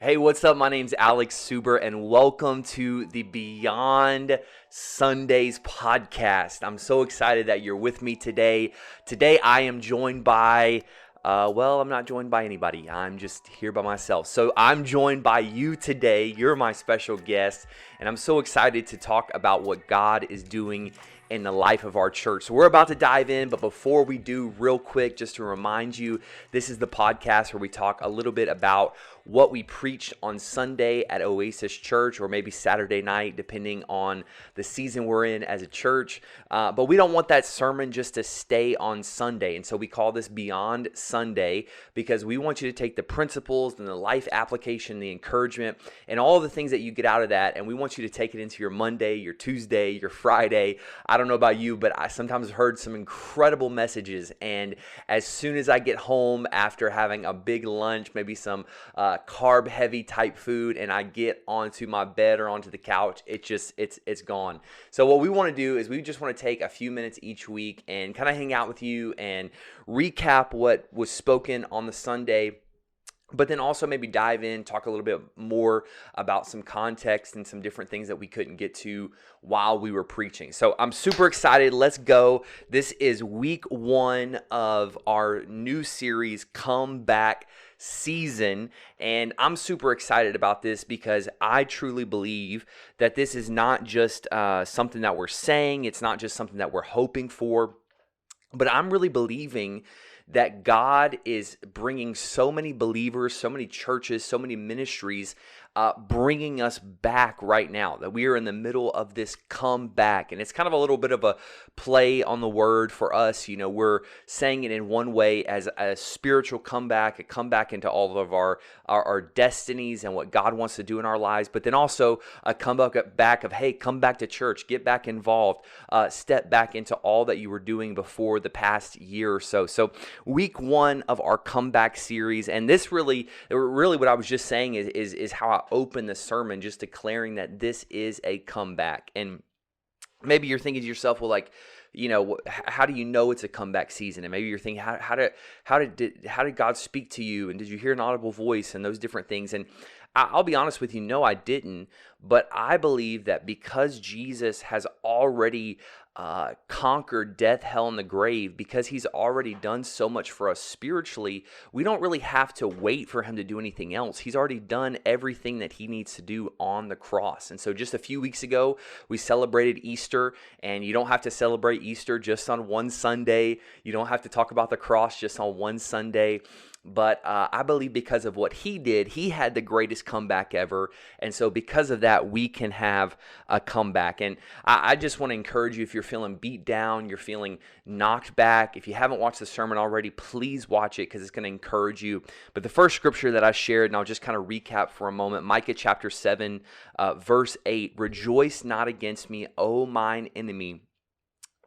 Hey, what's up? My name's Alex Suber, and welcome to the Beyond Sundays podcast. I'm so excited that you're with me today. Today, I am joined by, I'm not joined by anybody. I'm just here by myself. So I'm joined by you today. You're my special guest, and I'm so excited to talk about what God is doing in the life of our church. So we're about to dive in, but before we do, real quick, just to remind you, this is the podcast where we talk a little bit about what we preached on Sunday at Oasis Church, or maybe Saturday night, depending on the season we're in as a church. But we don't want that sermon just to stay on Sunday. And so we call this Beyond Sunday, because we want you to take the principles and the life application, the encouragement, and all the things that you get out of that, and we want you to take it into your Monday, your Tuesday, your Friday. I don't know about you, but I sometimes heard some incredible messages, and as soon as I get home after having a big lunch, maybe some carb heavy type food, and I get onto my bed or onto the couch, it's gone. So what we want to do is we just want to take a few minutes each week and kind of hang out with you and recap what was spoken on the Sunday, but then also maybe dive in, talk a little bit more about some context and some different things that we couldn't get to while we were preaching. So I'm super excited. Let's go. This is week 1 of our new series, Comeback SZN, and I'm super excited about this because I truly believe that this is not just something that we're saying. It's not just something that we're hoping for, but I'm really believing that God is bringing so many believers, so many churches, so many ministries, bringing us back right now, that we are in the middle of this comeback. And it's kind of a little bit of a play on the word for us. You know, we're saying it in one way as a spiritual comeback, a comeback into all of our destinies and what God wants to do in our lives, but then also a comeback of, hey, come back to church, get back involved, step back into all that you were doing before the past year or so. So week 1 of our comeback series, and this really what I was just saying is how I open the sermon, just declaring that this is a comeback. And maybe you're thinking to yourself, well, like, you know, how do you know it's a comeback season? And maybe you're thinking, how did God speak to you? And did you hear an audible voice and those different things? And I'll be honest with you, no, I didn't. But I believe that because Jesus has already conquered death, hell, and the grave, because he's already done so much for us spiritually, we don't really have to wait for him to do anything else. He's already done everything that he needs to do on the cross. And so just a few weeks ago, we celebrated Easter, and you don't have to celebrate Easter just on one Sunday. You don't have to talk about the cross just on one Sunday. But I believe because of what he did, he had the greatest comeback ever. And so because of that, we can have a comeback. And I just want to encourage you, if you're feeling beat down, you're feeling knocked back, if you haven't watched the sermon already, please watch it because it's going to encourage you. But the first scripture that I shared, and I'll just kind of recap for a moment, Micah chapter 7, verse 8, "Rejoice not against me, O mine enemy.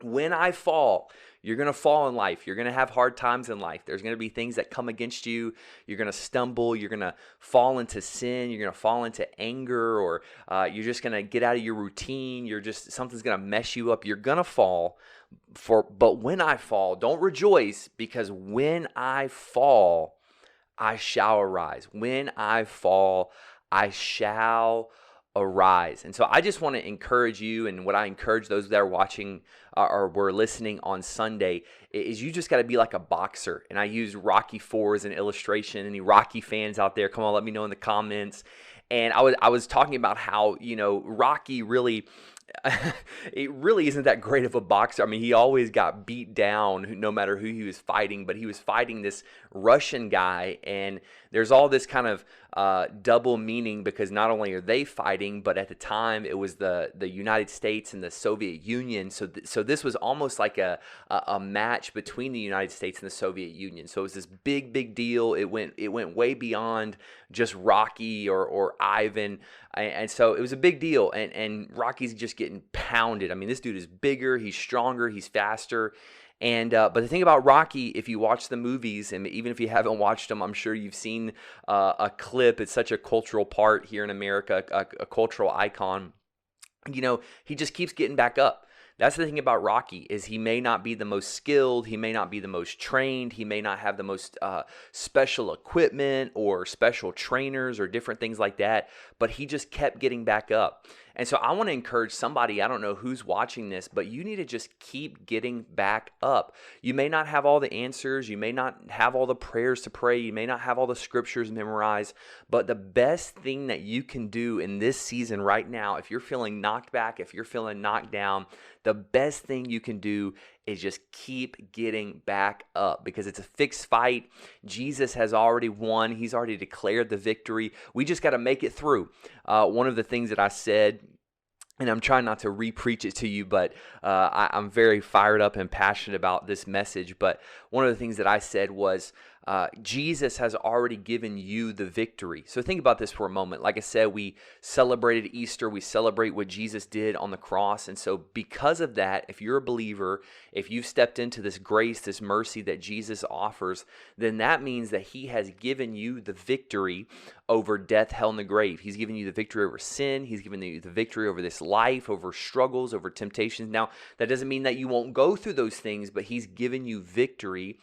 When I fall," you're going to fall in life. You're going to have hard times in life. There's going to be things that come against you. You're going to stumble. You're going to fall into sin. You're going to fall into anger, or you're just going to get out of your routine. Something's going to mess you up. You're going to fall. But when I fall, don't rejoice, because when I fall, I shall arise. When I fall, I shall arise. And so I just want to encourage you, and what I encourage those that are watching or were listening on Sunday, is you just got to be like a boxer. And I use Rocky IV as an illustration. Any Rocky fans out there, come on, let me know in the comments. And I was talking about how, you know, Rocky really it really isn't that great of a boxer. I mean, he always got beat down no matter who he was fighting, but he was fighting this Russian guy, and there's all this kind of double meaning, because not only are they fighting, but at the time it was the United States and the Soviet Union. So this was almost like a match between the United States and the Soviet Union. So it was this big deal. It went way beyond just Rocky or Ivan. And so it was a big deal, and Rocky's just getting pounded. I mean, this dude is bigger, he's stronger, he's faster. And but the thing about Rocky, if you watch the movies, and even if you haven't watched them, I'm sure you've seen a clip. It's such a cultural part here in America, a cultural icon. You know, he just keeps getting back up. That's the thing about Rocky, is he may not be the most skilled, he may not be the most trained, he may not have the most special equipment or special trainers or different things like that, but he just kept getting back up. And so I want to encourage somebody, I don't know who's watching this, but you need to just keep getting back up. You may not have all the answers, you may not have all the prayers to pray, you may not have all the scriptures memorized, but the best thing that you can do in this season right now, if you're feeling knocked back, if you're feeling knocked down, the best thing you can do is just keep getting back up, because it's a fixed fight. Jesus has already won. He's already declared the victory. We just got to make it through. One of the things that I said, and I'm trying not to re-preach it to you, but I'm very fired up and passionate about this message. But one of the things that I said was, Jesus has already given you the victory. So think about this for a moment. Like I said, we celebrated Easter. We celebrate what Jesus did on the cross. And so because of that, if you're a believer, if you've stepped into this grace, this mercy that Jesus offers, then that means that he has given you the victory over death, hell, and the grave. He's given you the victory over sin. He's given you the victory over this life, over struggles, over temptations. Now, that doesn't mean that you won't go through those things, but he's given you victory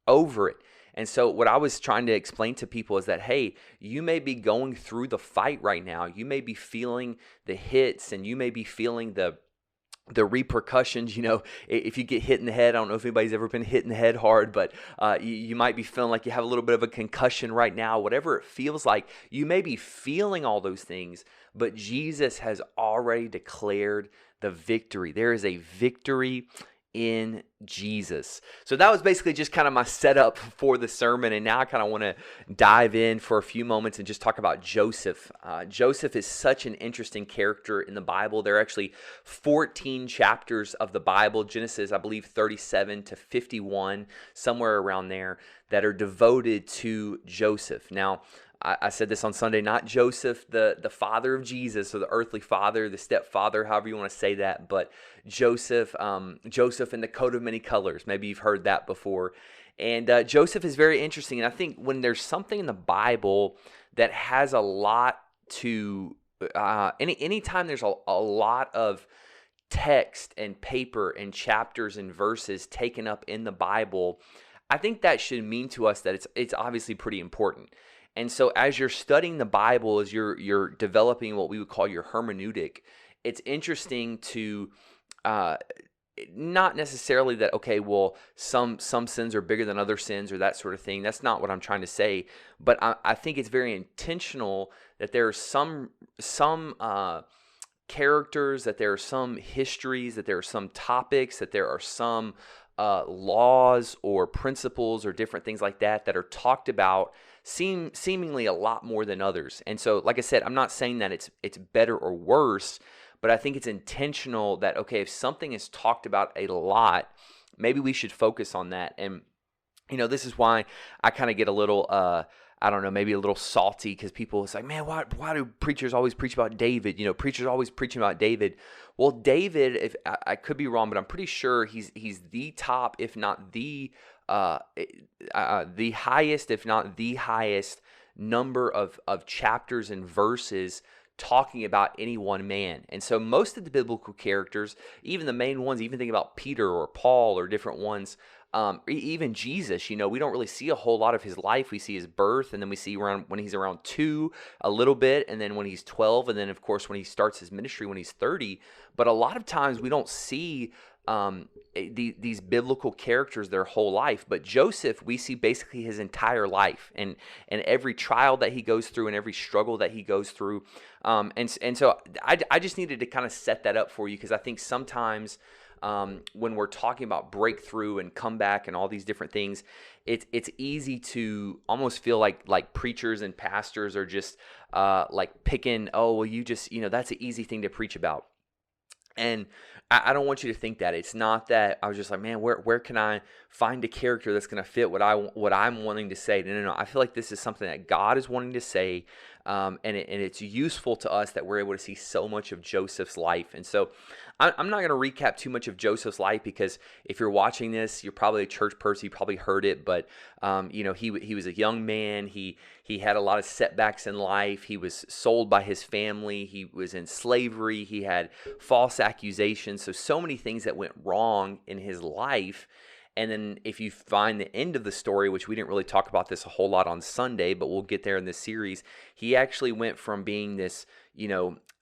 over it. And so what I was trying to explain to people is that, hey, you may be going through the fight right now. You may be feeling the hits, and you may be feeling the repercussions. You know, if you get hit in the head, I don't know if anybody's ever been hit in the head hard, but you might be feeling like you have a little bit of a concussion right now. Whatever it feels like, you may be feeling all those things, but Jesus has already declared the victory. There is a victory in Jesus. So that was basically just kind of my setup for the sermon, and now I kind of want to dive in for a few moments and just talk about Joseph. Joseph is such an interesting character in the Bible. There are actually 14 chapters of the Bible, Genesis, I believe 37 to 51, somewhere around there, that are devoted to Joseph. Now, I said this on Sunday, not Joseph, the father of Jesus, or the earthly father, the stepfather, however you want to say that, but Joseph, Joseph in the coat of many colors. Maybe you've heard that before. And Joseph is very interesting. And I think when there's something in the Bible that has a lot to, anytime there's a lot of text and paper and chapters and verses taken up in the Bible, I think that should mean to us that it's obviously pretty important. And so as you're studying the Bible, as you're developing what we would call your hermeneutic, it's interesting to not necessarily that, okay, well, some sins are bigger than other sins or that sort of thing. That's not what I'm trying to say. But I think it's very intentional that there are some characters, that there are some histories, that there are some topics, that there are some laws or principles or different things like that that are talked about seemingly a lot more than others. And so, like I said, I'm not saying that it's better or worse, but I think it's intentional that, okay, if something is talked about a lot, maybe we should focus on that. And, you know, this is why I kind of get a little, I don't know, maybe a little salty, because people say, man, why do preachers always preach about David? You know, preachers always preaching about David. Well, David, if I could be wrong, but I'm pretty sure he's the top, if not the highest, if not the highest number of chapters and verses talking about any one man. And so most of the biblical characters, even the main ones, even think about Peter or Paul or different ones, even Jesus, you know, we don't really see a whole lot of his life. We see his birth, and then we see when he's around 2 a little bit, and then when he's 12, and then of course when he starts his ministry when he's 30. But a lot of times we don't see these biblical characters their whole life. But Joseph, we see basically his entire life, and every trial that he goes through, and every struggle that he goes through. And so I just needed to kind of set that up for you, because I think sometimes when we're talking about breakthrough and comeback and all these different things, it's easy to almost feel like preachers and pastors are just like picking, oh, well, you just, you know, that's an easy thing to preach about. And I don't want you to think that. It's not that I was just like, man, where can I find a character that's going to fit what I'm wanting to say? No. I feel like this is something that God is wanting to say. and it's useful to us that we're able to see so much of Joseph's life. And so I'm not going to recap too much of Joseph's life, because if you're watching this, you're probably a church person, you probably heard it, but he was a young man. He had a lot of setbacks in life. He was sold by his family. He was in slavery. He had false accusations. So many things that went wrong in his life. And then if you find the end of the story, which we didn't really talk about this a whole lot on Sunday, but we'll get there in this series, he actually went from being this,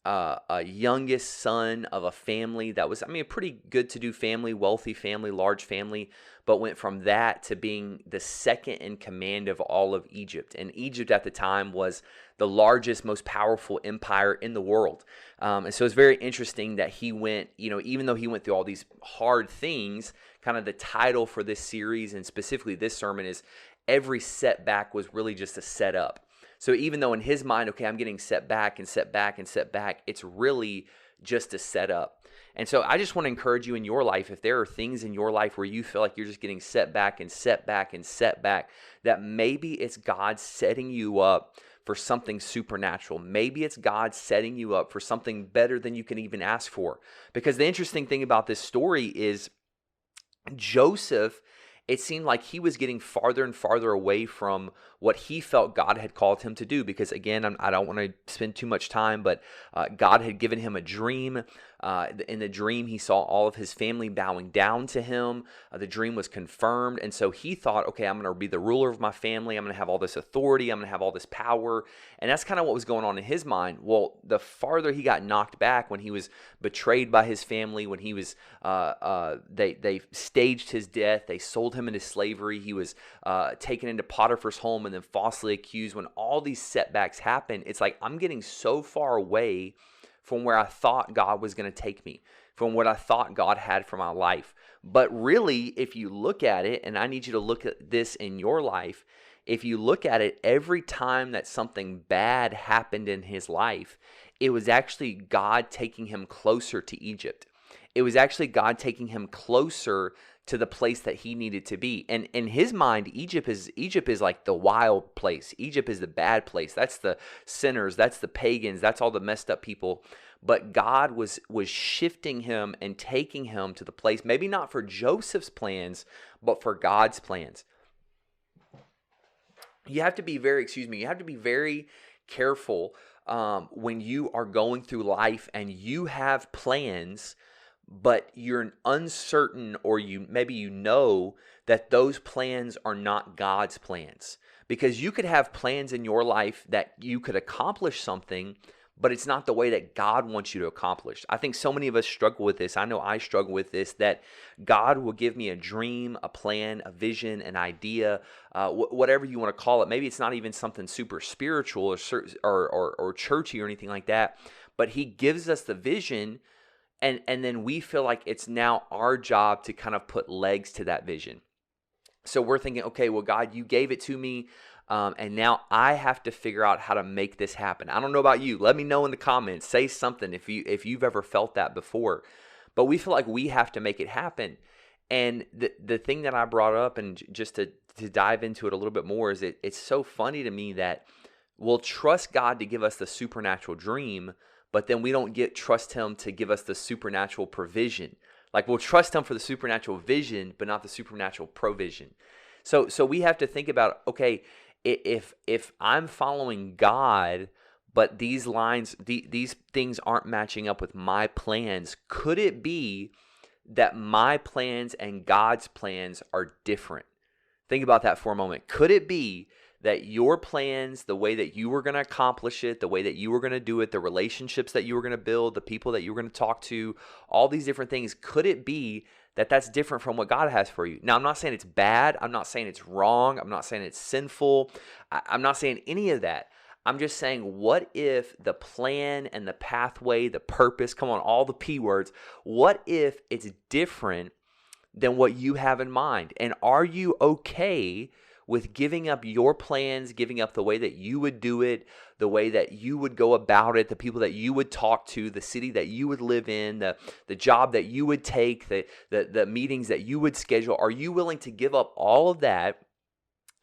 a youngest son of a family that was, a pretty good to do family, wealthy family, large family, but went from that to being the second in command of all of Egypt. And Egypt at the time was the largest, most powerful empire in the world. And so it's very interesting that he went, even though he went through all these hard things, kind of the title for this series and specifically this sermon is every setback was really just a setup. So even though in his mind, okay, I'm getting set back and set back and set back, it's really just a setup. And so I just want to encourage you in your life, if there are things in your life where you feel like you're just getting set back and set back and set back, that maybe it's God setting you up for something supernatural. Maybe it's God setting you up for something better than you can even ask for. Because the interesting thing about this story is Joseph, it seemed like he was getting farther and farther away from what he felt God had called him to do. Because again, I don't want to spend too much time, but God had given him a dream. In the dream, he saw all of his family bowing down to him. The dream was confirmed. And so he thought, okay, I'm going to be the ruler of my family. I'm going to have all this authority. I'm going to have all this power. And that's kind of what was going on in his mind. Well, the farther he got knocked back when he was betrayed by his family, when he was, they staged his death. They sold him into slavery. He was taken into Potiphar's home and then falsely accused. When all these setbacks happen, it's like I'm getting so far away from where I thought God was going to take me, from what I thought God had for my life. But really, if you look at it, and I need you to look at this in your life, if you look at it, every time that something bad happened in his life, it was actually God taking him closer to Egypt. It was actually God taking him closer to the place that he needed to be. And in his mind, Egypt is like the wild place. Egypt is the bad place. That's the sinners. That's the pagans. That's all the messed up people. But God was shifting him and taking him to the place, maybe not for Joseph's plans, but for God's plans. You have to be very careful when you are going through life and you have plans, but you're uncertain, or maybe you know that those plans are not God's plans. Because you could have plans in your life that you could accomplish something, but it's not the way that God wants you to accomplish. I think so many of us struggle with this. I know I struggle with this, that God will give me a dream, a plan, a vision, an idea, whatever you want to call it. Maybe it's not even something super spiritual or churchy or anything like that, but he gives us the vision. And then we feel like it's now our job to kind of put legs to that vision. So we're thinking, okay, well, God, you gave it to me, and now I have to figure out how to make this happen. I don't know about you. Let me know in the comments. Say something if you've ever felt that before. But we feel like we have to make it happen. And the thing that I brought up, and just to dive into it a little bit more, is it's so funny to me that we'll trust God to give us the supernatural dream, but then we don't trust him to give us the supernatural provision. Like we'll trust him for the supernatural vision, but not the supernatural provision. So we have to think about, okay, if I'm following God, but these things aren't matching up with my plans, could it be that my plans and God's plans are different? Think about that for a moment. Could it be that your plans, the way that you were going to accomplish it, the way that you were going to do it, the relationships that you were going to build, the people that you were going to talk to, all these different things, could it be that that's different from what God has for you? Now, I'm not saying it's bad. I'm not saying it's wrong. I'm not saying it's sinful. I'm not saying any of that. I'm just saying, what if the plan and the pathway, the purpose, come on, all the P words, what if it's different than what you have in mind? And are you okay with giving up your plans, giving up the way that you would do it, the way that you would go about it, the people that you would talk to, the city that you would live in, the job that you would take, the meetings that you would schedule? Are you willing to give up all of that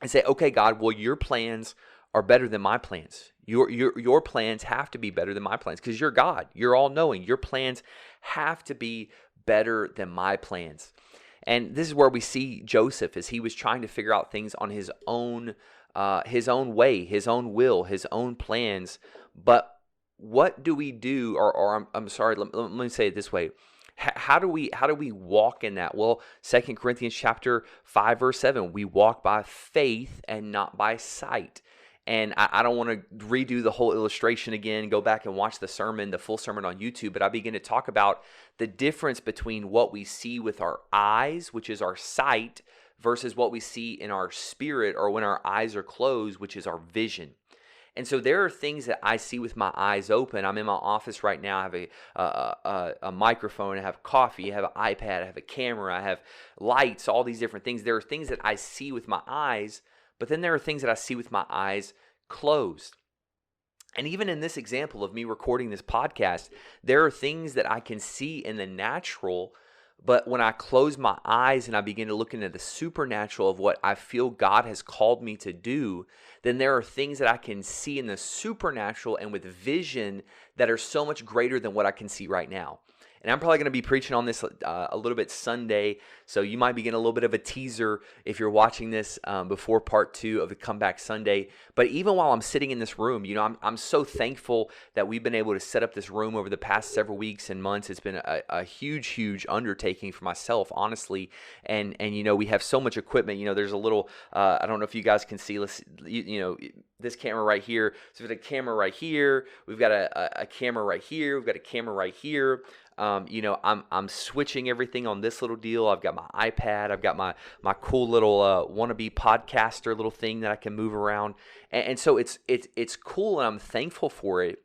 and say, okay, God, well, your plans are better than my plans. Your plans have to be better than my plans because you're God. You're all knowing. Your plans have to be better than my plans. And this is where we see Joseph as he was trying to figure out things on his own way, his own will, his own plans. But what do we do? Or I'm sorry, let me say it this way. How do we walk in that? Well, 2 Corinthians chapter 5, verse 7, we walk by faith and not by sight. And I don't want to redo the whole illustration again, go back and watch the full sermon on YouTube, but I begin to talk about the difference between what we see with our eyes, which is our sight, versus what we see in our spirit or when our eyes are closed, which is our vision. And so there are things that I see with my eyes open. I'm in my office right now. I have a microphone. I have coffee. I have an iPad. I have a camera. I have lights, all these different things. There are things that I see with my eyes, but then there are things that I see with my eyes closed. And even in this example of me recording this podcast, there are things that I can see in the natural, but when I close my eyes and I begin to look into the supernatural of what I feel God has called me to do, then there are things that I can see in the supernatural and with vision that are so much greater than what I can see right now. And I'm probably going to be preaching on this a little bit Sunday, so you might be getting a little bit of a teaser if you're watching this before part 2 of the Comeback Sunday. But even while I'm sitting in this room, I'm so thankful that we've been able to set up this room over the past several weeks and months. It's been a huge undertaking for myself, honestly. And we have so much equipment. There's a little, I don't know if you guys can see, this camera right here. So we've got a camera right here. We've got a camera right here. We've got a camera right here. I'm switching everything on this little deal. I've got my iPad. I've got my cool little wannabe podcaster little thing that I can move around. And so it's cool, and I'm thankful for it.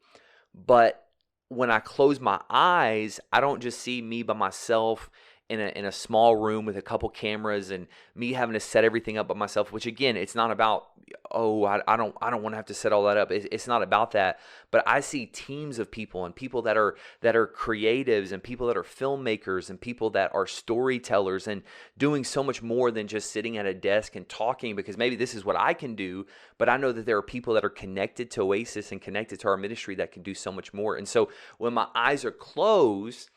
But when I close my eyes, I don't just see me by myself in a small room with a couple cameras and me having to set everything up by myself, which again, it's not about, I don't want to have to set all that up. It's not about that. But I see teams of people and people that are creatives and people that are filmmakers and people that are storytellers and doing so much more than just sitting at a desk and talking, because maybe this is what I can do, but I know that there are people that are connected to Oasis and connected to our ministry that can do so much more. And so when my eyes are closed,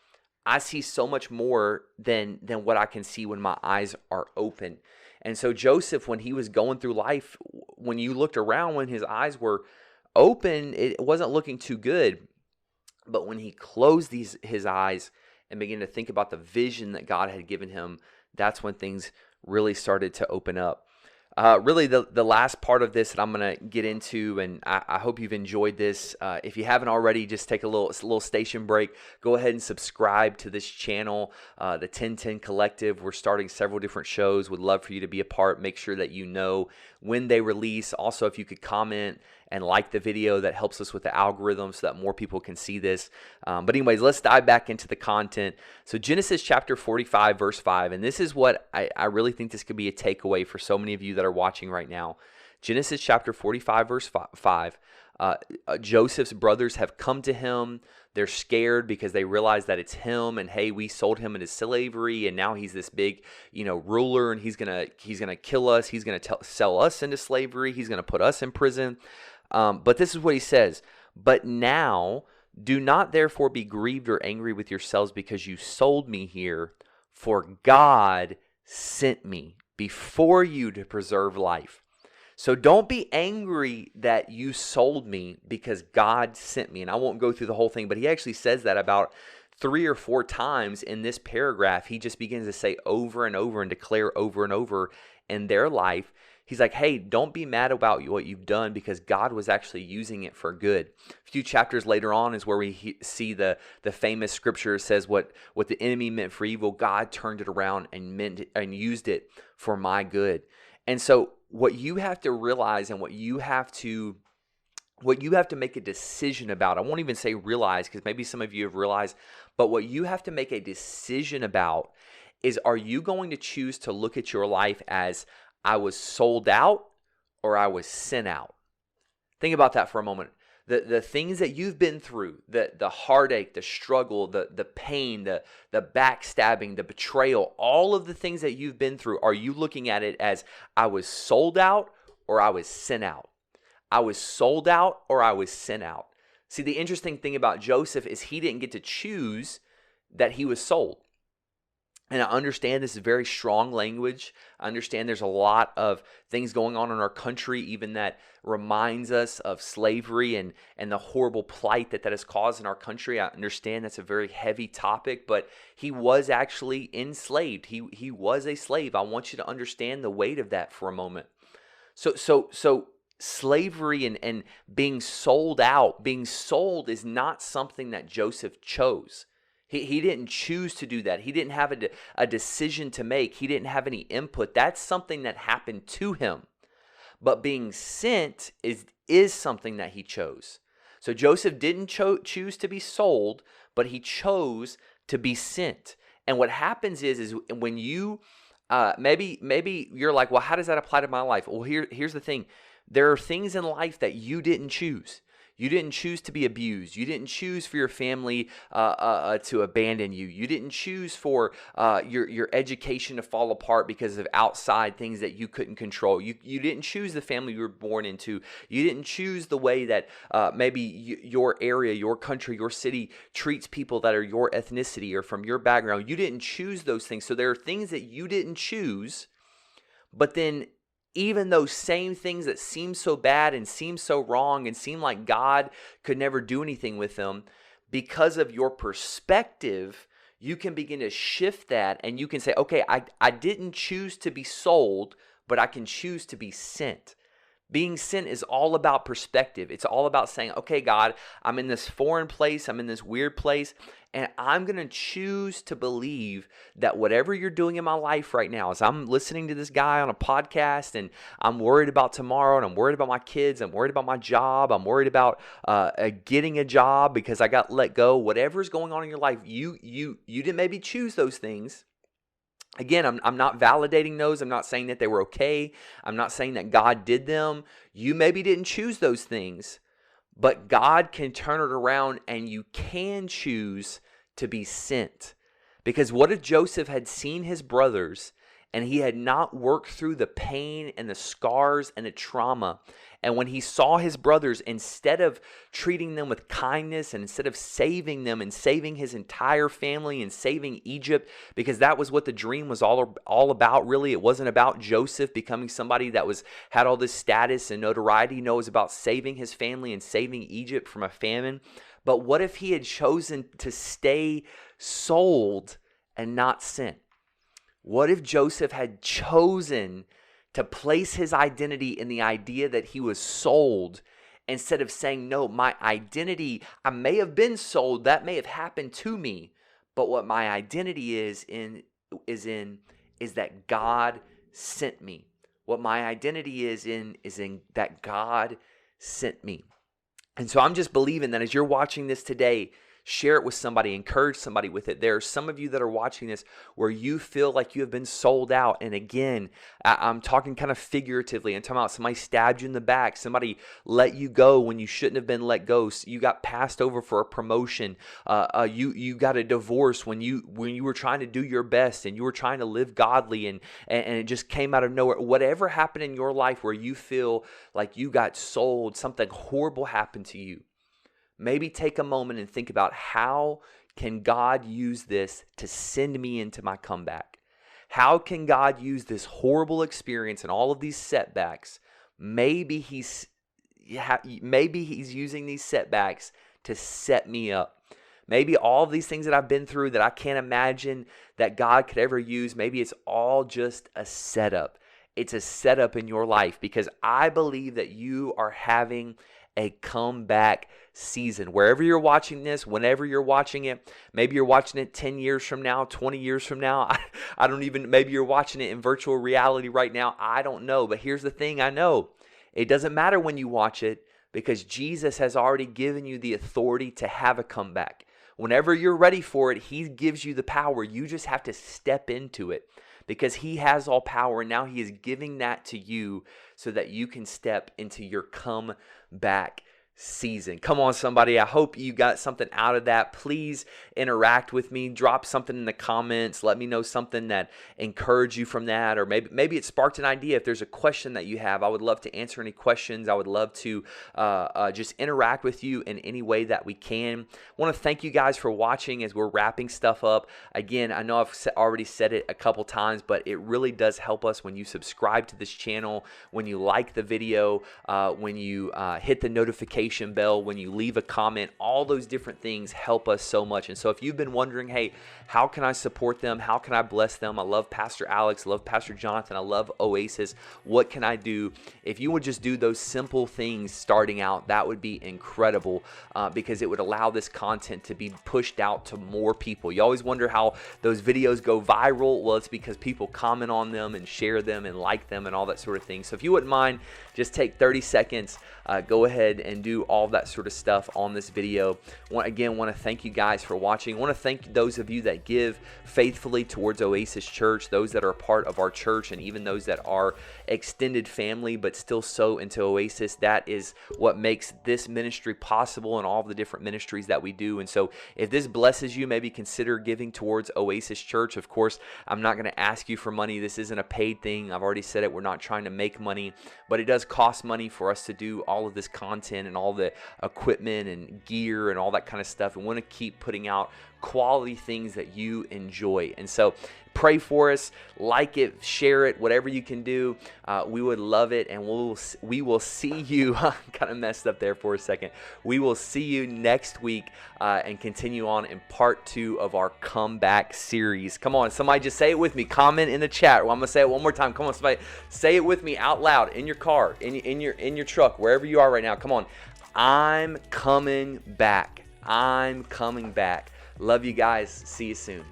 I see so much more than what I can see when my eyes are open. And so Joseph, when he was going through life, when you looked around, when his eyes were open, it wasn't looking too good. But when he closed his eyes and began to think about the vision that God had given him, that's when things really started to open up. Really, the last part of this that I'm going to get into, and I hope you've enjoyed this. If you haven't already, just take a little station break. Go ahead and subscribe to this channel, the 1010 Collective. We're starting several different shows. Would love for you to be a part. Make sure that you know when they release. Also, if you could comment and like the video, that helps us with the algorithm so that more people can see this. But anyways, let's dive back into the content. So Genesis chapter 45, verse 5, and this is what I really think this could be a takeaway for so many of you that are watching right now. Genesis chapter 45, verse 5, Joseph's brothers have come to him. They're scared because they realize that it's him, and hey, we sold him into slavery, and now he's this big, ruler, and he's gonna kill us. He's gonna sell us into slavery. He's gonna put us in prison. But this is what he says: "But now do not therefore be grieved or angry with yourselves because you sold me here, for God sent me before you to preserve life." So don't be angry that you sold me, because God sent me. And I won't go through the whole thing, but he actually says that about 3 or 4 times in this paragraph. He just begins to say over and over and declare over and over in their life. He's like, hey, don't be mad about what you've done, because God was actually using it for good. A few chapters later on is where we see the famous scripture says what the enemy meant for evil, God turned it around and used it for my good. And so what you have to realize, and what you have to make a decision about, I won't even say realize, because maybe some of you have realized, but what you have to make a decision about is, are you going to choose to look at your life as I was sold out or I was sent out? Think about that for a moment. The things that you've been through, the heartache, the struggle, the pain, the backstabbing, the betrayal, all of the things that you've been through, are you looking at it as I was sold out or I was sent out? I was sold out or I was sent out. See, the interesting thing about Joseph is he didn't get to choose that he was sold. And I understand this is very strong language. I understand there's a lot of things going on in our country, even that reminds us of slavery and the horrible plight that has caused in our country. I understand that's a very heavy topic, but he was actually enslaved. He was a slave. I want you to understand the weight of that for a moment. So slavery and being sold out, being sold is not something that Joseph chose. He didn't choose to do that. He didn't have a decision to make. He didn't have any input. That's something that happened to him. But being sent is something that he chose. So Joseph didn't choose to be sold, but he chose to be sent. And what happens is when you maybe you're like, well, how does that apply to my life? Well, here's the thing. There are things in life that you didn't choose. You didn't choose to be abused. You didn't choose for your family to abandon you. You didn't choose for your education to fall apart because of outside things that you couldn't control. You didn't choose the family you were born into. You didn't choose the way that maybe your area, your country, your city treats people that are your ethnicity or from your background. You didn't choose those things. So there are things that you didn't choose, but then even those same things that seem so bad and seem so wrong and seem like God could never do anything with them, because of your perspective, you can begin to shift that and you can say, okay, I didn't choose to be sold, but I can choose to be sent. Being sent is all about perspective. It's all about saying, okay, God, I'm in this foreign place. I'm in this weird place. And I'm going to choose to believe that whatever you're doing in my life right now, as I'm listening to this guy on a podcast and I'm worried about tomorrow and I'm worried about my kids, I'm worried about my job, I'm worried about getting a job because I got let go, whatever's going on in your life, you didn't maybe choose those things. Again, I'm not validating those. I'm not saying that they were okay. I'm not saying that God did them. You maybe didn't choose those things, but God can turn it around and you can choose to be sent. Because what if Joseph had seen his brothers and he had not worked through the pain and the scars and the trauma? And when he saw his brothers, instead of treating them with kindness and instead of saving them and saving his entire family and saving Egypt, because that was what the dream was all about, really. It wasn't about Joseph becoming somebody that had all this status and notoriety. No, it was about saving his family and saving Egypt from a famine. But what if he had chosen to stay sold and not sent? What if Joseph had chosen to place his identity in the idea that he was sold instead of saying, no, my identity, I may have been sold, that may have happened to me, but what my identity is that God sent me. What my identity is in that God sent me. And so I'm just believing that as you're watching this today, share it with somebody, encourage somebody with it. There are some of you that are watching this where you feel like you have been sold out. And again, I'm talking kind of figuratively. I'm talking about somebody stabbed you in the back. Somebody let you go when you shouldn't have been let go. You got passed over for a promotion. You got a divorce when you were trying to do your best and you were trying to live godly and it just came out of nowhere. Whatever happened in your life where you feel like you got sold, something horrible happened to you. Maybe take a moment and think about, how can God use this to send me into my comeback? How can God use this horrible experience and all of these setbacks? Maybe he's using these setbacks to set me up. Maybe all of these things that I've been through that I can't imagine that God could ever use, maybe it's all just a setup. It's a setup in your life, because I believe that you are having a comeback season. Wherever you're watching this, whenever you're watching it, maybe you're watching it 10 years from now, 20 years from now. I don't even, maybe you're watching it in virtual reality right now. I don't know. But here's the thing I know. It doesn't matter when you watch it, because Jesus has already given you the authority to have a comeback. Whenever you're ready for it, he gives you the power. You just have to step into it, because he has all power. And now he is giving that to you so that you can step into your comeback season. Come on, somebody. I hope you got something out of that. Please interact with me. Drop something in the comments. Let me know something that encouraged you from that, or maybe it sparked an idea. If there's a question that you have, I would love to answer any questions. I would love to just interact with you in any way that we can. I want to thank you guys for watching as we're wrapping stuff up. Again, I know I've already said it a couple times, but it really does help us when you subscribe to this channel, when you like the video, when you hit the notification bell, when you leave a comment. All those different things help us so much. And so if you've been wondering, hey, how can I support them? How can I bless them? I love Pastor Alex, I love Pastor Jonathan, I love Oasis. What can I do? If you would just do those simple things starting out, that would be incredible, because it would allow this content to be pushed out to more people. You always wonder how those videos go viral. Well, it's because people comment on them and share them and like them and all that sort of thing. So if you wouldn't mind, just take 30 seconds, go ahead and do all that sort of stuff on this video. Again, want to thank you guys for watching. I want to thank those of you that give faithfully towards Oasis Church, those that are a part of our church, and even those that are extended family but still sow into Oasis. That is what makes this ministry possible and all of the different ministries that we do. And so if this blesses you, maybe consider giving towards Oasis Church. Of course, I'm not going to ask you for money. This isn't a paid thing. I've already said it. We're not trying to make money, but it does cost money for us to do all of this content and all the equipment and gear and all that kind of stuff. We want to keep putting out quality things that you enjoy. And so pray for us, like it, share it, whatever you can do. We would love it, and we will see you. Kind of messed up there for a second. We will see you next week and continue on in part 2 of our Comeback series. Come on, somebody just say it with me. Comment in the chat. Well, I'm gonna say it one more time. Come on, somebody say it with me out loud in your car, in your truck, wherever you are right now. Come on, I'm coming back. I'm coming back. Love you guys. See you soon.